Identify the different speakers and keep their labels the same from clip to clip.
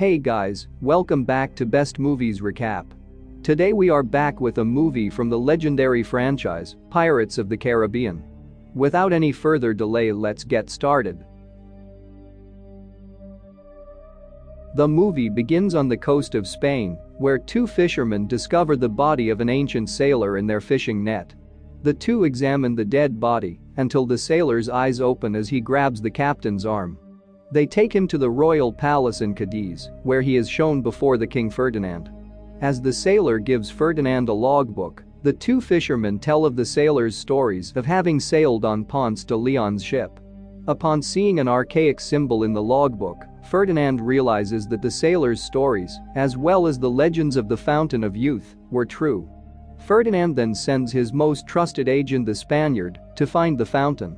Speaker 1: Hey guys, welcome back to Best Movies Recap. Today we are back with a movie from the legendary franchise, Pirates of the Caribbean. Without any further delay, let's get started. The movie begins on the coast of Spain, where two fishermen discover the body of an ancient sailor in their fishing net. The two examine the dead body until the sailor's eyes open as he grabs the captain's arm. They take him to the royal palace in Cadiz, where he is shown before the King Ferdinand. As the sailor gives Ferdinand a logbook, the two fishermen tell of the sailor's stories of having sailed on Ponce de Leon's ship. Upon seeing an archaic symbol in the logbook, Ferdinand realizes that the sailor's stories, as well as the legends of the Fountain of Youth, were true. Ferdinand then sends his most trusted agent, the Spaniard, to find the fountain.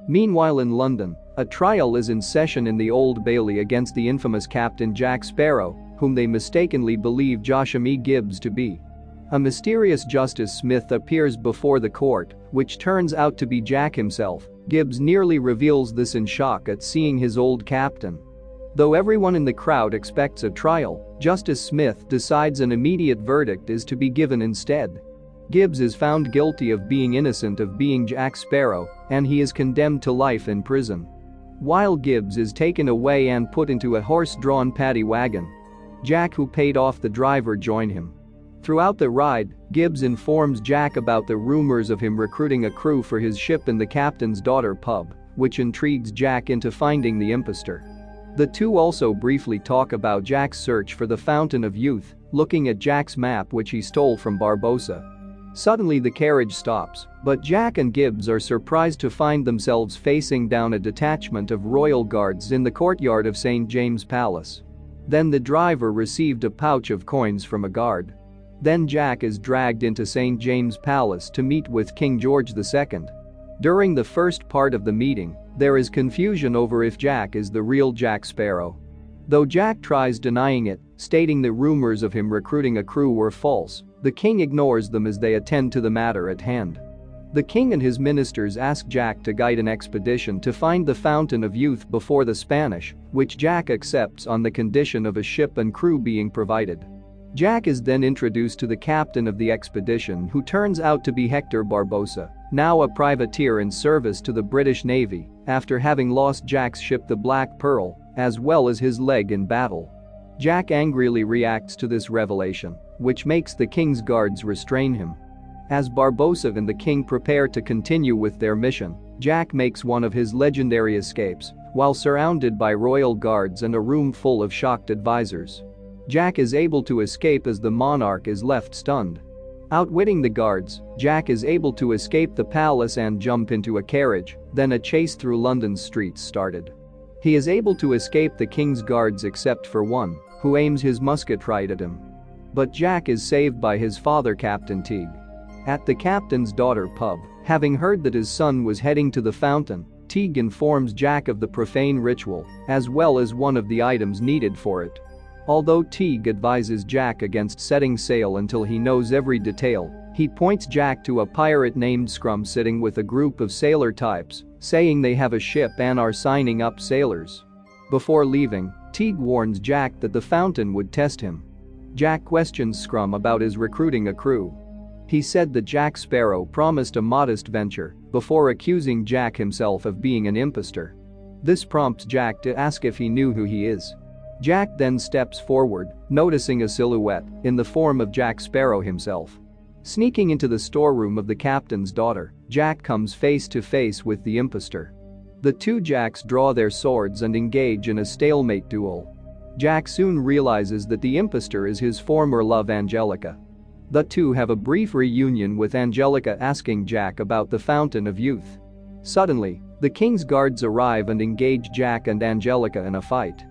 Speaker 1: Meanwhile in London, a trial is in session in the Old Bailey against the infamous Captain Jack Sparrow, whom they mistakenly believe Josham E. Gibbs to be. A mysterious Justice Smith appears before the court, which turns out to be Jack himself. Gibbs nearly reveals this in shock at seeing his old captain. Though everyone in the crowd expects a trial, Justice Smith decides an immediate verdict is to be given instead. Gibbs is found guilty of being innocent of being Jack Sparrow, and he is condemned to life in prison. While Gibbs is taken away and put into a horse-drawn paddy wagon, Jack, who paid off the driver, joined him. Throughout the ride, Gibbs informs Jack about the rumors of him recruiting a crew for his ship in the captain's daughter pub, which intrigues Jack into finding the impostor. The two also briefly talk about Jack's search for the Fountain of Youth, looking at Jack's map which he stole from Barbossa. Suddenly the carriage stops, but Jack and Gibbs are surprised to find themselves facing down a detachment of royal guards in the courtyard of St. James Palace. Then the driver received a pouch of coins from a guard. Then Jack is dragged into St. James Palace to meet with King George II. During the first part of the meeting, there is confusion over if Jack is the real Jack Sparrow. Though Jack tries denying it, stating the rumors of him recruiting a crew were false, the king ignores them as they attend to the matter at hand. The king and his ministers ask Jack to guide an expedition to find the Fountain of Youth before the Spanish, which Jack accepts on the condition of a ship and crew being provided. Jack is then introduced to the captain of the expedition, who turns out to be Hector Barbossa, now a privateer in service to the British Navy, after having lost Jack's ship the Black Pearl, as well as his leg in battle. Jack angrily reacts to this revelation, which makes the king's guards restrain him. As Barbossa and the king prepare to continue with their mission, Jack makes one of his legendary escapes, while surrounded by royal guards and a room full of shocked advisors. Jack is able to escape as the monarch is left stunned. Outwitting the guards, Jack is able to escape the palace and jump into a carriage, then a chase through London's streets started. He is able to escape the king's guards except for one, who aims his musket right at him. But Jack is saved by his father, Captain Teague. At the captain's daughter pub, having heard that his son was heading to the fountain, Teague informs Jack of the profane ritual, as well as one of the items needed for it. Although Teague advises Jack against setting sail until he knows every detail, he points Jack to a pirate named Scrum sitting with a group of sailor types, saying they have a ship and are signing up sailors. Before leaving, Teague warns Jack that the fountain would test him. Jack questions Scrum about his recruiting a crew. He said that Jack Sparrow promised a modest venture, before accusing Jack himself of being an impostor. This prompts Jack to ask if he knew who he is. Jack then steps forward, noticing a silhouette in the form of Jack Sparrow himself. Sneaking into the storeroom of the captain's daughter, Jack comes face to face with the impostor. The two Jacks draw their swords and engage in a stalemate duel. Jack soon realizes that the impostor is his former love, Angelica. The two have a brief reunion, with Angelica asking Jack about the Fountain of Youth. Suddenly, the king's guards arrive and engage Jack and Angelica in a fight.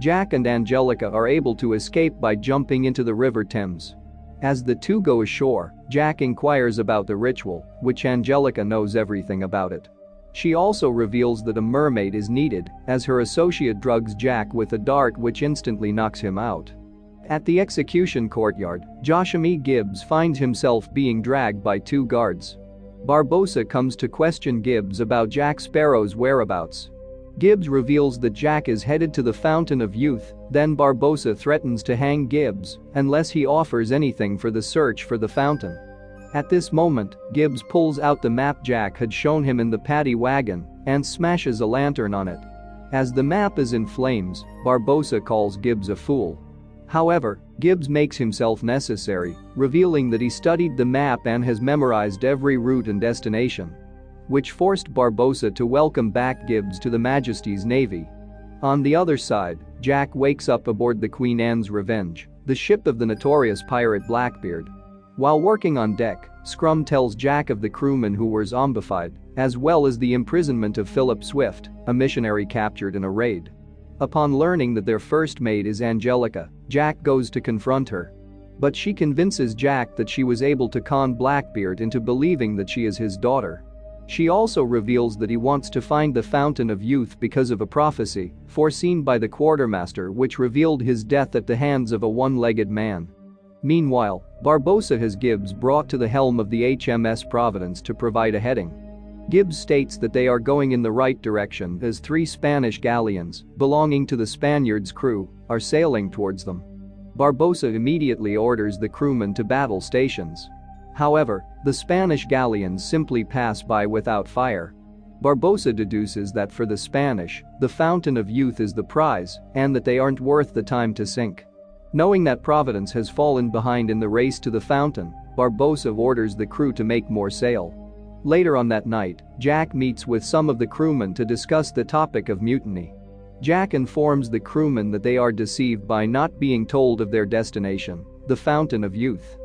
Speaker 1: Jack and Angelica are able to escape by jumping into the River Thames. As the two go ashore, Jack inquires about the ritual, which Angelica knows everything about it. She also reveals that a mermaid is needed, as her associate drugs Jack with a dart which instantly knocks him out. At the execution courtyard, Josham E. Gibbs finds himself being dragged by two guards. Barbossa comes to question Gibbs about Jack Sparrow's whereabouts. Gibbs reveals that Jack is headed to the Fountain of Youth, then Barbossa threatens to hang Gibbs unless he offers anything for the search for the fountain. At this moment, Gibbs pulls out the map Jack had shown him in the paddy wagon and smashes a lantern on it. As the map is in flames, Barbossa calls Gibbs a fool. However, Gibbs makes himself necessary, revealing that he studied the map and has memorized every route and destination, which forced Barbossa to welcome back Gibbs to the Majesty's Navy. On the other side, Jack wakes up aboard the Queen Anne's Revenge, the ship of the notorious pirate Blackbeard. While working on deck, Scrum tells Jack of the crewmen who were zombified, as well as the imprisonment of Philip Swift, a missionary captured in a raid. Upon learning that their first mate is Angelica, Jack goes to confront her. But she convinces Jack that she was able to con Blackbeard into believing that she is his daughter. She also reveals that he wants to find the Fountain of Youth because of a prophecy foreseen by the quartermaster which revealed his death at the hands of a one-legged man. Meanwhile, Barbossa has Gibbs brought to the helm of the HMS Providence to provide a heading. Gibbs states that they are going in the right direction as 3 Spanish galleons, belonging to the Spaniards' crew, are sailing towards them. Barbossa immediately orders the crewmen to battle stations. However, the Spanish galleons simply pass by without fire. Barbossa deduces that for the Spanish, the Fountain of Youth is the prize and that they aren't worth the time to sink. Knowing that Providence has fallen behind in the race to the fountain, Barbossa orders the crew to make more sail. Later on that night, Jack meets with some of the crewmen to discuss the topic of mutiny. Jack informs the crewmen that they are deceived by not being told of their destination, the Fountain of Youth.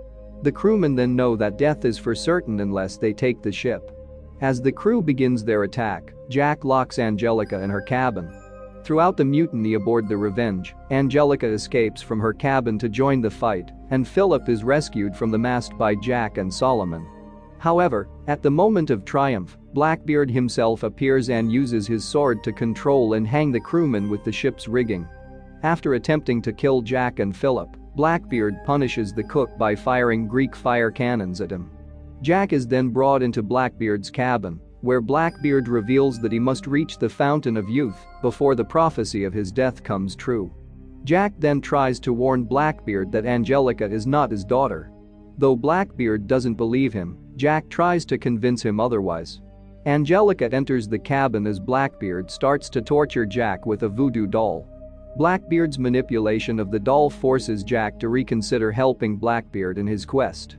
Speaker 1: The crewmen then know that death is for certain unless they take the ship. As the crew begins their attack, Jack locks Angelica in her cabin. Throughout the mutiny aboard the Revenge, Angelica escapes from her cabin to join the fight, and Philip is rescued from the mast by Jack and Solomon. However, at the moment of triumph, Blackbeard himself appears and uses his sword to control and hang the crewmen with the ship's rigging. After attempting to kill Jack and Philip, Blackbeard punishes the cook by firing Greek fire cannons at him. Jack is then brought into Blackbeard's cabin, where Blackbeard reveals that he must reach the Fountain of Youth before the prophecy of his death comes true. Jack then tries to warn Blackbeard that Angelica is not his daughter. Though Blackbeard doesn't believe him, Jack tries to convince him otherwise. Angelica enters the cabin as Blackbeard starts to torture Jack with a voodoo doll. Blackbeard's manipulation of the doll forces Jack to reconsider helping Blackbeard in his quest.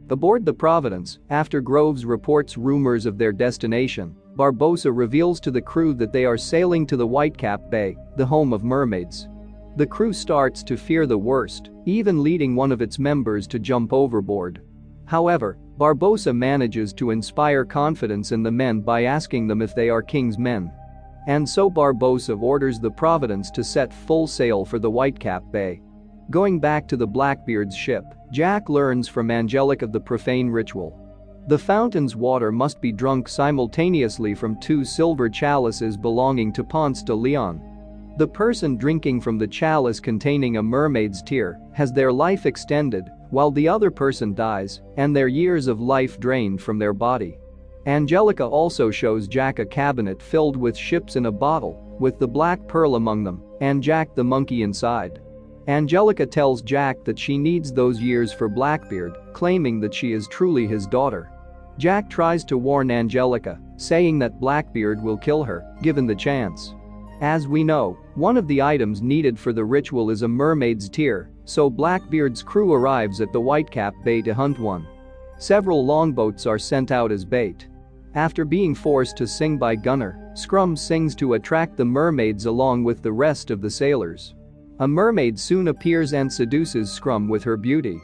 Speaker 1: Aboard the Providence, after Groves reports rumors of their destination, Barbossa reveals to the crew that they are sailing to the Whitecap Bay, the home of mermaids. The crew starts to fear the worst, even leading one of its members to jump overboard. However, Barbossa manages to inspire confidence in the men by asking them if they are King's men. And so Barbossa orders the Providence to set full sail for the Whitecap Bay. Going back to the Blackbeard's ship, Jack learns from Angelica of the profane ritual. The fountain's water must be drunk simultaneously from 2 silver chalices belonging to Ponce de Leon. The person drinking from the chalice containing a mermaid's tear has their life extended, while the other person dies and their years of life drained from their body. Angelica also shows Jack a cabinet filled with ships in a bottle, with the Black Pearl among them, and Jack the monkey inside. Angelica tells Jack that she needs those years for Blackbeard, claiming that she is truly his daughter. Jack tries to warn Angelica, saying that Blackbeard will kill her, given the chance. As we know, one of the items needed for the ritual is a mermaid's tear, so Blackbeard's crew arrives at the Whitecap Bay to hunt one. Several longboats are sent out as bait. After being forced to sing by Gunner, Scrum sings to attract the mermaids along with the rest of the sailors. A mermaid soon appears and seduces Scrum with her beauty.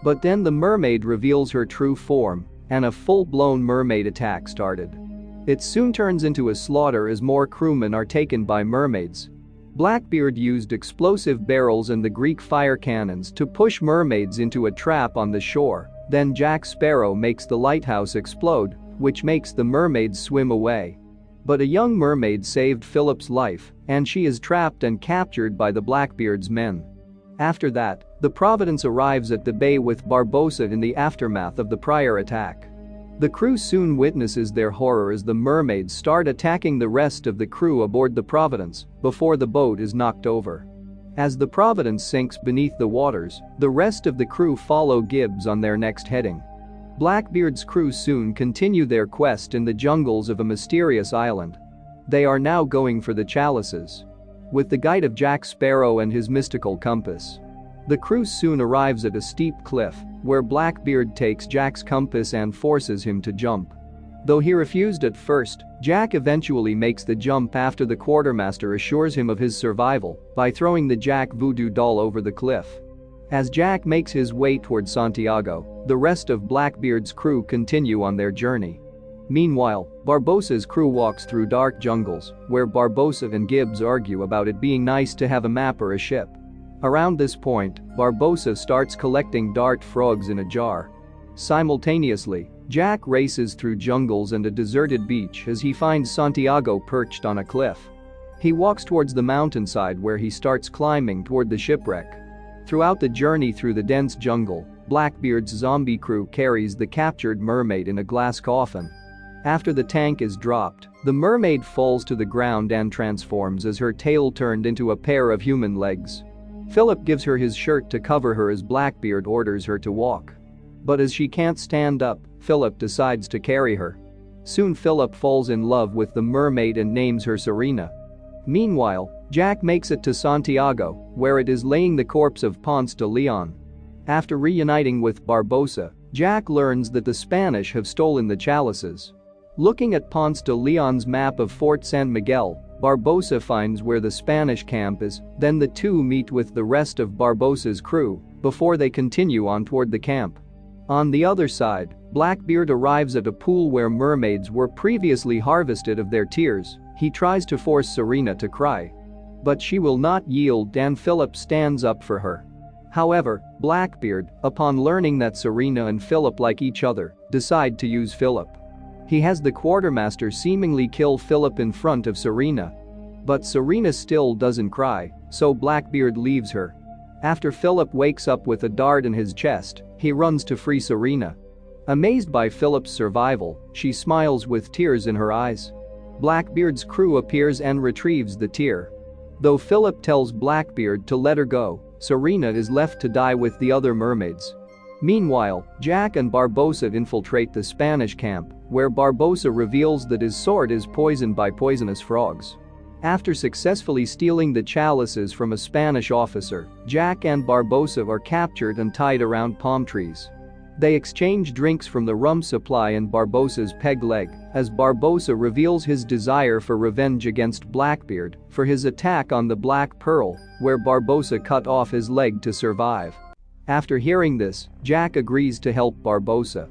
Speaker 1: But then the mermaid reveals her true form, and a full-blown mermaid attack started. It soon turns into a slaughter as more crewmen are taken by mermaids. Blackbeard used explosive barrels and the Greek fire cannons to push mermaids into a trap on the shore. Then Jack Sparrow makes the lighthouse explode, which makes the mermaids swim away. But a young mermaid saved Philip's life, and she is trapped and captured by the Blackbeard's men. After that, the Providence arrives at the bay with Barbossa in the aftermath of the prior attack. The crew soon witnesses their horror as the mermaids start attacking the rest of the crew aboard the Providence before the boat is knocked over. As the Providence sinks beneath the waters, the rest of the crew follow Gibbs on their next heading. Blackbeard's crew soon continue their quest in the jungles of a mysterious island. They are now going for the chalices. With the guide of Jack Sparrow and his mystical compass, the crew soon arrives at a steep cliff, where Blackbeard takes Jack's compass and forces him to jump. Though he refused at first, Jack eventually makes the jump after the quartermaster assures him of his survival by throwing the Jack voodoo doll over the cliff. As Jack makes his way toward Santiago, the rest of Blackbeard's crew continue on their journey. Meanwhile, Barbossa's crew walks through dark jungles, where Barbossa and Gibbs argue about it being nice to have a map or a ship. Around this point, Barbossa starts collecting dart frogs in a jar. Simultaneously, Jack races through jungles and a deserted beach as he finds Santiago perched on a cliff. He walks towards the mountainside where he starts climbing toward the shipwreck. Throughout the journey through the dense jungle, Blackbeard's zombie crew carries the captured mermaid in a glass coffin. After the tank is dropped, the mermaid falls to the ground and transforms as her tail turned into a pair of human legs. Philip gives her his shirt to cover her as Blackbeard orders her to walk. But as she can't stand up, Philip decides to carry her. Soon Philip falls in love with the mermaid and names her Serena. Meanwhile, Jack makes it to Santiago, where it is laying the corpse of Ponce de Leon. After reuniting with Barbossa, Jack learns that the Spanish have stolen the chalices. Looking at Ponce de Leon's map of Fort San Miguel, Barbossa finds where the Spanish camp is, then the two meet with the rest of Barbossa's crew before they continue on toward the camp. On the other side, Blackbeard arrives at a pool where mermaids were previously harvested of their tears. He tries to force Serena to cry. But she will not yield and Philip stands up for her. However, Blackbeard, upon learning that Serena and Philip like each other, decide to use Philip. He has the quartermaster seemingly kill Philip in front of Serena. But Serena still doesn't cry, so Blackbeard leaves her. After Philip wakes up with a dart in his chest, he runs to free Serena. Amazed by Philip's survival, she smiles with tears in her eyes. Blackbeard's crew appears and retrieves the tear. Though Philip tells Blackbeard to let her go, Serena is left to die with the other mermaids. Meanwhile, Jack and Barbossa infiltrate the Spanish camp, where Barbossa reveals that his sword is poisoned by poisonous frogs. After successfully stealing the chalices from a Spanish officer, Jack and Barbossa are captured and tied around palm trees. They exchange drinks from the rum supply and Barbossa's peg leg, as Barbossa reveals his desire for revenge against Blackbeard for his attack on the Black Pearl, where Barbossa cut off his leg to survive. After hearing this, Jack agrees to help Barbossa.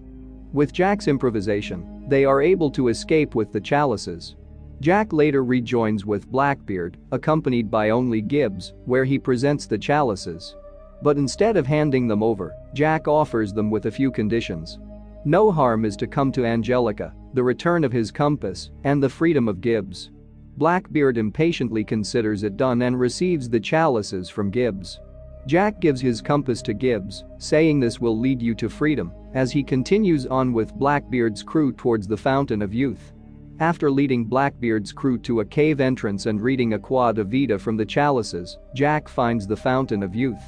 Speaker 1: With Jack's improvisation, they are able to escape with the chalices. Jack later rejoins with Blackbeard, accompanied by only Gibbs, where he presents the chalices. But instead of handing them over, Jack offers them with a few conditions. No harm is to come to Angelica, the return of his compass, and the freedom of Gibbs. Blackbeard impatiently considers it done and receives the chalices from Gibbs. Jack gives his compass to Gibbs, saying this will lead you to freedom, as he continues on with Blackbeard's crew towards the Fountain of Youth. After leading Blackbeard's crew to a cave entrance and reading Aqua de Vida from the chalices, Jack finds the Fountain of Youth.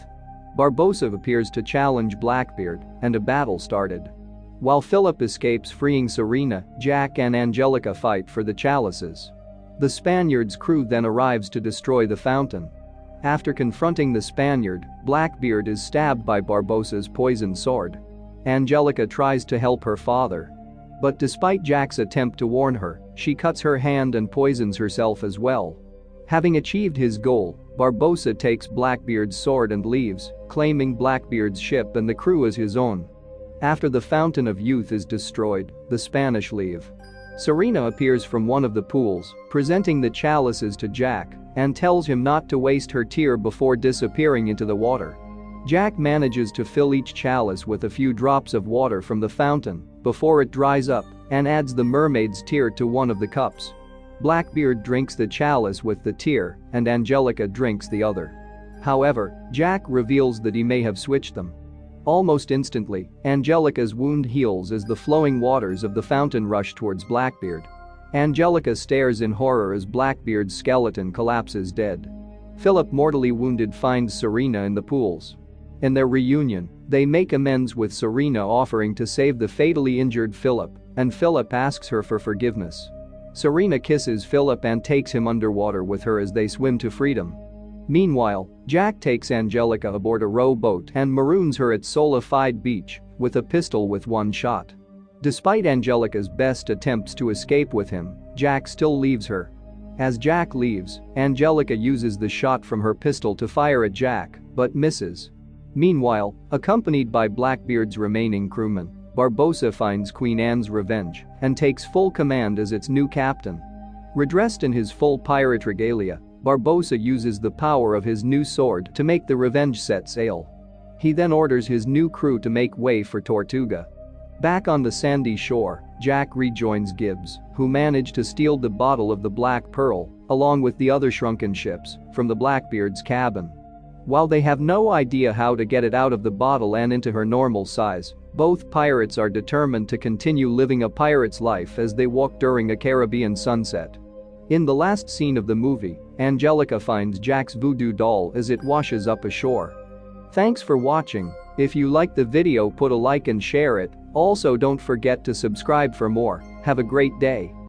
Speaker 1: Barbossa appears to challenge Blackbeard, and a battle started. While Philip escapes freeing Serena, Jack and Angelica fight for the chalices. The Spaniard's crew then arrives to destroy the fountain. After confronting the Spaniard, Blackbeard is stabbed by Barbossa's poisoned sword. Angelica tries to help her father. But despite Jack's attempt to warn her, she cuts her hand and poisons herself as well. Having achieved his goal, Barbossa takes Blackbeard's sword and leaves, claiming Blackbeard's ship and the crew as his own. After the Fountain of Youth is destroyed, the Spanish leave. Serena appears from one of the pools, presenting the chalices to Jack, and tells him not to waste her tear before disappearing into the water. Jack manages to fill each chalice with a few drops of water from the fountain before it dries up, and adds the mermaid's tear to one of the cups. Blackbeard drinks the chalice with the tear, and Angelica drinks the other. However, Jack reveals that he may have switched them. Almost instantly, Angelica's wound heals as the flowing waters of the fountain rush towards Blackbeard. Angelica stares in horror as Blackbeard's skeleton collapses dead. Philip, mortally wounded, finds Serena in the pools. In their reunion, they make amends with Serena offering to save the fatally injured Philip, and Philip asks her for forgiveness. Serena kisses Philip and takes him underwater with her as they swim to freedom. Meanwhile, Jack takes Angelica aboard a rowboat and maroons her at Solidified Beach with a pistol with one shot. Despite Angelica's best attempts to escape with him, Jack still leaves her. As Jack leaves, Angelica uses the shot from her pistol to fire at Jack, but misses. Meanwhile, accompanied by Blackbeard's remaining crewmen, Barbossa finds Queen Anne's Revenge and takes full command as its new captain. Redressed in his full pirate regalia, Barbossa uses the power of his new sword to make the Revenge set sail. He then orders his new crew to make way for Tortuga. Back on the sandy shore, Jack rejoins Gibbs, who managed to steal the bottle of the Black Pearl, along with the other shrunken ships, from the Blackbeard's cabin. While they have no idea how to get it out of the bottle and into her normal size, both pirates are determined to continue living a pirate's life as they walk during a Caribbean sunset. In the last scene of the movie, Angelica finds Jack's voodoo doll as it washes up ashore. Thanks for watching. If you liked the video, put a like and share it. Also, don't forget to subscribe for more. Have a great day.